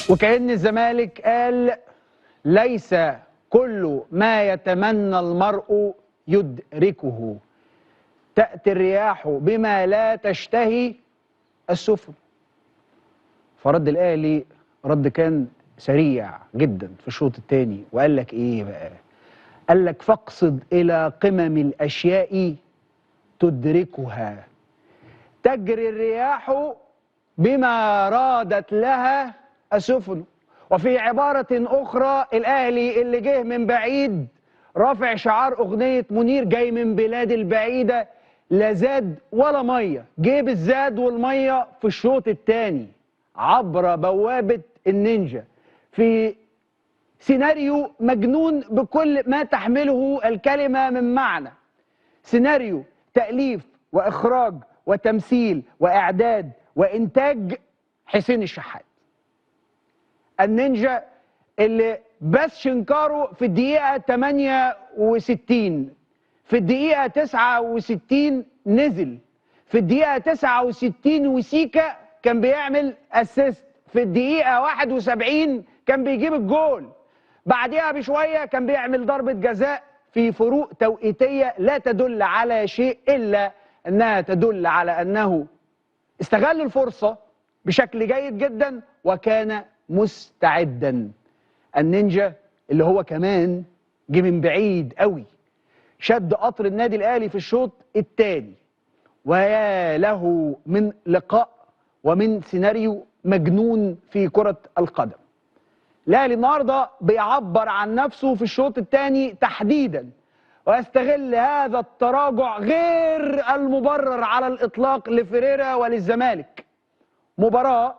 وكأن الزمالك قال ليس كل ما يتمنى المرء يدركه، تأتي الرياح بما لا تشتهي السفن. فرد الأهلي رد كان سريع جدا في الشوط الثاني، وقال لك ايه بقى؟ قال لك فاقصد إلى قمم الأشياء تدركها، تجري الرياح بما رادت لها السفن. وفي عبارة أخرى الأهلي اللي جه من بعيد رافع شعار أغنية منير جاي من بلاد البعيدة، لا زاد ولا مية، جيب الزاد والمية في الشوط الثاني عبر بوابة النينجا في سيناريو مجنون بكل ما تحمله الكلمة من معنى. سيناريو تأليف وإخراج وتمثيل وإعداد وإنتاج حسين الشحات. النينجا اللي بس شنكاره في الدقيقة 68، في الدقيقة 69 نزل، في الدقيقة 69 وسيكا كان بيعمل اسيست، في الدقيقة 71 كان بيجيب الجول، بعدها بشوية كان بيعمل ضربة جزاء في فروق توقيتية لا تدل على شيء إلا أنها تدل على أنه استغل الفرصة بشكل جيد جدا وكان مستعدا. النينجا اللي هو كمان جه من بعيد قوي، شد قطر النادي الأهلي في الشوط الثاني، ويا له من لقاء ومن سيناريو مجنون في كرة القدم. الأهلي النهارده بيعبر عن نفسه في الشوط الثاني تحديدا، ويستغل هذا التراجع غير المبرر على الإطلاق لفريرا وللزمالك. مباراة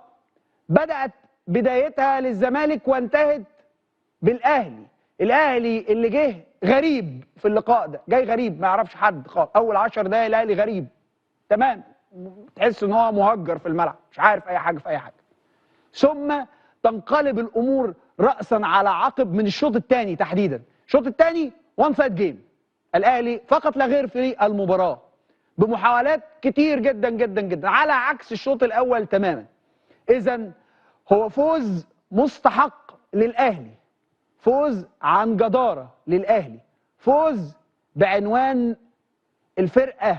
بدأت بدايتها للزمالك وانتهت بالأهلي. الأهلي اللي جه غريب في اللقاء ده، جاي غريب ما يعرفش حد خالص. أول 10 دقايق الأهلي غريب تمام، تحس إن هو مهجر في الملعب، مش عارف أي حاجة في أي حاجة. ثم تنقلب الأمور رأسا على عقب من الشوط الثاني تحديدا. الشوط الثاني وان سايد جيم، الأهلي فقط لا غير في المباراة بمحاولات كتير جدا جدا جدا على عكس الشوط الأول تماما. إذن هو فوز مستحق للأهلي، فوز عن جدارة للأهلي، فوز بعنوان الفرقة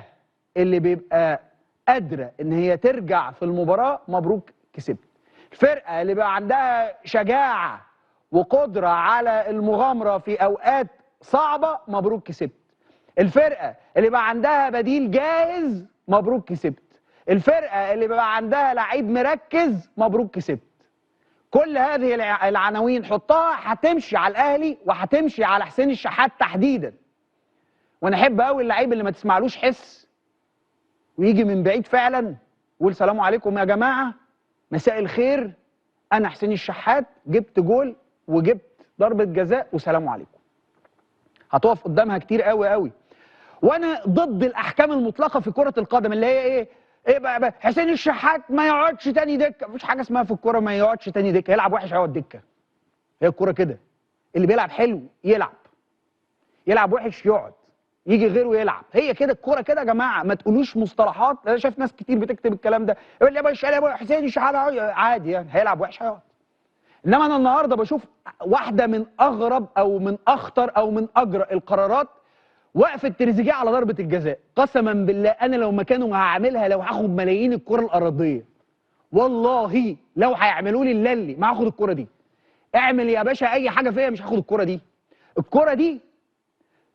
اللي بيبقى قادرة إن هي ترجع في المباراة مبروك كسبت. الفرقة اللي بقى عندها شجاعة وقدرة على المغامرة في أوقات صعبة مبروك كسبت. الفرقة اللي بقى عندها بديل جاهز مبروك كسبت. الفرقة اللي بقى عندها لعيب مركز مبروك كسبت. كل هذه العناوين حطها هتمشي على الأهلي وهتمشي على حسين الشحات تحديدا. وانا احب قوي اللعيب اللي ما تسمعلوش حس ويجي من بعيد فعلا ويقول سلام عليكم يا جماعه، مساء الخير، انا حسين الشحات جبت جول وجبت ضربه جزاء وسلام عليكم. هتقف قدامها كتير قوي قوي. وانا ضد الاحكام المطلقه في كره القدم اللي هي ايه بقى حسين الشحات ما يقعدش تاني دكه. مفيش حاجه اسمها في الكوره ما يقعدش تاني دكه، يلعب وحش هيقعد دكه. هي الكوره كده، اللي بيلعب حلو يلعب وحش يقعد، يجي غيره يلعب. هي كده الكوره كده يا جماعه، ما تقولوش مصطلحات. انا شايف ناس كتير بتكتب الكلام ده، يقول لي يا ابو حسين الشحات عادي يعني هيلعب وحش هيقعد. انما انا النهارده بشوف واحده من اغرب او من اخطر او من اجرأ القرارات، وقفه تريزيجيه على ضربه الجزاء. قسما بالله انا لو مكانه هعملها، لو هاخد ملايين الكره الارضيه والله لو هيعملوا لي اللي ما هاخد الكره دي. اعمل يا باشا اي حاجه فيا مش هاخد الكره دي. الكره دي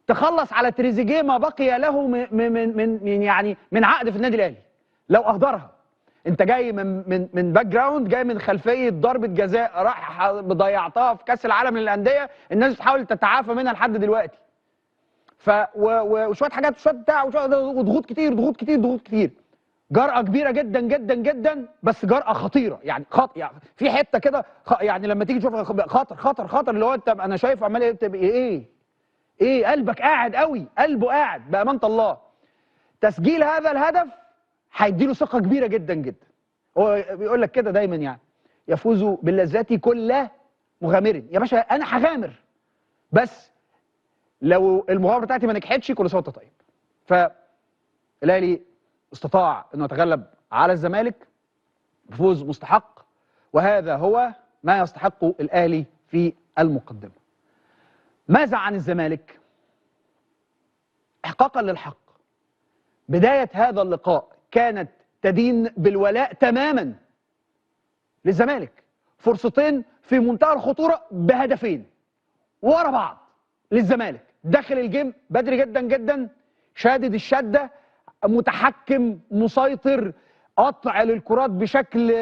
تخلص على تريزيجيه ما بقي له من عقد في النادي الاهلي لو اهدرها. انت جاي من باك جراوند، جاي من خلفيه ضربه جزاء راح ضيعتها في كاس العالم للانديه، الناس بتحاول تتعافى منها لحد دلوقتي. وشويه حاجات وشويه بتاع وضغوط كتير ضغوط كتير ضغوط كتير. جرأة كبيرة جدا جدا جدا، بس جرأة خطيرة يعني يعني في حته كده يعني لما تيجي تشوف خطر خطر خطر اللي هو انت انا شايف عمال تبقى ايه قلبك قاعد قوي، قلبه قاعد بأمانة الله. تسجيل هذا الهدف هيديله ثقة كبيرة جدا جدا. هو بيقول لك كده دايما يعني يفوز باللذات كل مغامر. يا باشا انا هغامر، بس لو المغامرة بتاعتي ما نجحتش كل سنة وانت طيب. فالاهلي استطاع انه يتغلب على الزمالك بفوز مستحق، وهذا هو ما يستحقه الاهلي في المقدمه. ماذا عن الزمالك؟ احقاقا للحق، بدايه هذا اللقاء كانت تدين بالولاء تماما للزمالك. فرصتين في منتهى الخطوره بهدفين ورا بعض للزمالك، داخل الجيم بدري جدا جدا، شادد الشده، متحكم، مسيطر، قطع للكرات بشكل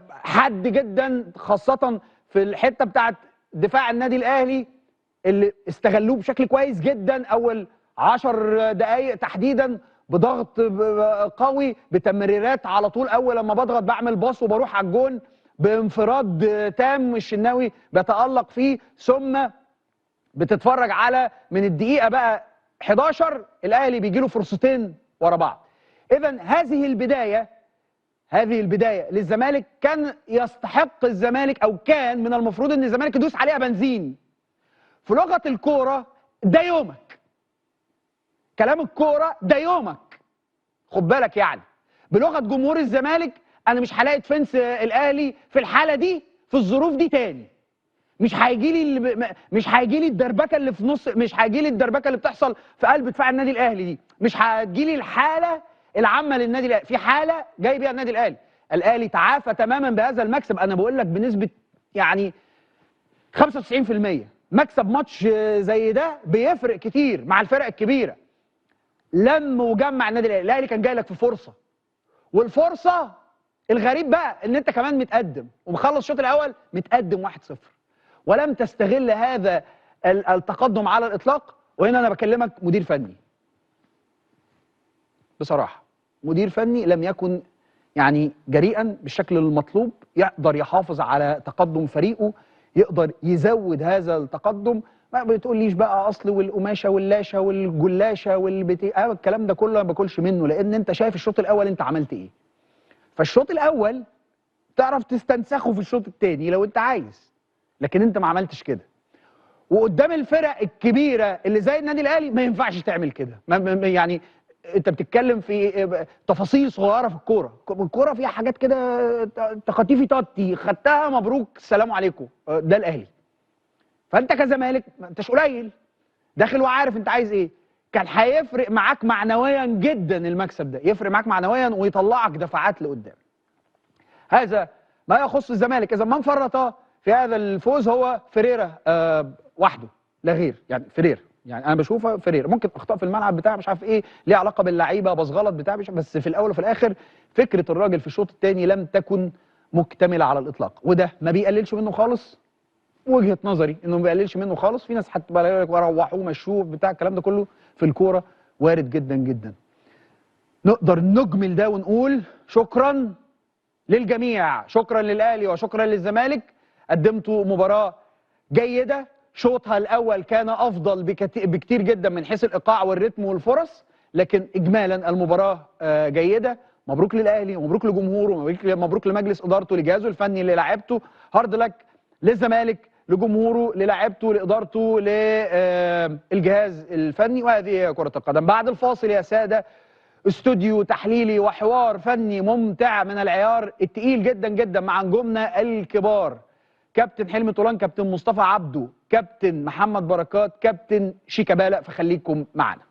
حاد جدا، خاصه في الحته بتاعت دفاع النادي الاهلي اللي استغلوه بشكل كويس جدا اول 10 دقائق تحديدا، بضغط قوي، بتمريرات على طول. اول لما بضغط بعمل باص وبروح على الجون بانفراد تام، الشناوي بيتألق فيه. ثم بتتفرج على من الدقيقه بقى 11 الاهلي بيجي له فرصتين ورا بعض. اذا هذه البدايه للزمالك كان يستحق الزمالك، او كان من المفروض ان الزمالك يدوس عليها بنزين. في لغه الكوره ده يومك، كلام الكوره ده يومك، خد بالك يعني. بلغه جمهور الزمالك انا مش هلاقي ديفنس الاهلي في الحاله دي في الظروف دي تاني. مش هيجي لي الدربكه اللي في نص، مش هيجي لي الدربكه اللي بتحصل في قلب دفاع النادي الاهلي دي، مش هتجي لي الحاله العامه للنادي الاهلي. في حاله جاي بيها النادي الاهلي. الاهلي تعافى تماما بهذا المكسب، انا بقول لك بنسبه يعني 95%. مكسب ماتش زي ده بيفرق كتير مع الفرق الكبيره. لم وجمع النادي الاهلي، الاهلي كان جاي لك في فرصه، والفرصه الغريب بقى ان انت كمان متقدم ومخلص الشوط الاول متقدم 1-0، ولم تستغل هذا التقدم على الاطلاق. وهنا انا بكلمك مدير فني، بصراحه مدير فني لم يكن يعني جريئا بالشكل المطلوب، يقدر يحافظ على تقدم فريقه، يقدر يزود هذا التقدم. ما بتقوليش بقى اصل والقماشه واللاشه والجلاشه الكلام ده كله ما باكلش منه، لان انت شايف الشوط الاول انت عملت ايه. فالشوط الاول تعرف تستنسخه في الشوط الثاني لو انت عايز، لكن انت ما عملتش كده. وقدام الفرق الكبيره اللي زي النادي الاهلي ما ينفعش تعمل كده. يعني انت بتتكلم في تفاصيل صغيره في الكوره فيها حاجات كده تخطيفي تاتي، خدتها مبروك السلام عليكم، ده الاهلي. فانت كزمالك ما انتش قليل، داخل وعارف انت عايز ايه. كان هيفرق معاك معنويا جدا المكسب ده، يفرق معاك معنويا ويطلعك دفعات لقدام. هذا ما يخص الزمالك. اذا من فرط في هذا الفوز هو فيريرا وحده لا غير. يعني فيريرا، يعني انا بشوفها فيريرا ممكن اخطاء في الملعب بتاع مش عارف ايه ليه علاقه باللعيبه، بسغلط بتاع، بس في الاول وفي الاخر فكره الراجل في الشوط الثاني لم تكن مكتمله على الاطلاق، وده ما بيقللش منه خالص. وجهه نظري انه ما بيقللش منه خالص. في ناس هتبقى يقول لك روحوه مشوه بتاع، الكلام ده كله في الكوره وارد جدا جدا. نقدر نجمل ده ونقول شكرا للجميع، شكرا للاهلي وشكرا للزمالك. قدمتوا مباراه جيده، شوطها الاول كان افضل بكتير جدا من حيث الايقاع والريتم والفرص، لكن اجمالا المباراه جيده. مبروك للاهلي ومبروك لجمهوره ومبروك لمجلس ادارته لجهازه الفني للاعيبته. هارد لك للزمالك لجمهوره للاعيبته لادارته للجهاز الفني. وهذه هي كره القدم. بعد الفاصل يا ساده استوديو تحليلي وحوار فني ممتع من العيار التقيل جدا جدا مع نجومنا الكبار، كابتن حلمي طولان، كابتن مصطفى عبده، كابتن محمد بركات، كابتن شيكابالا. فخليكم معنا.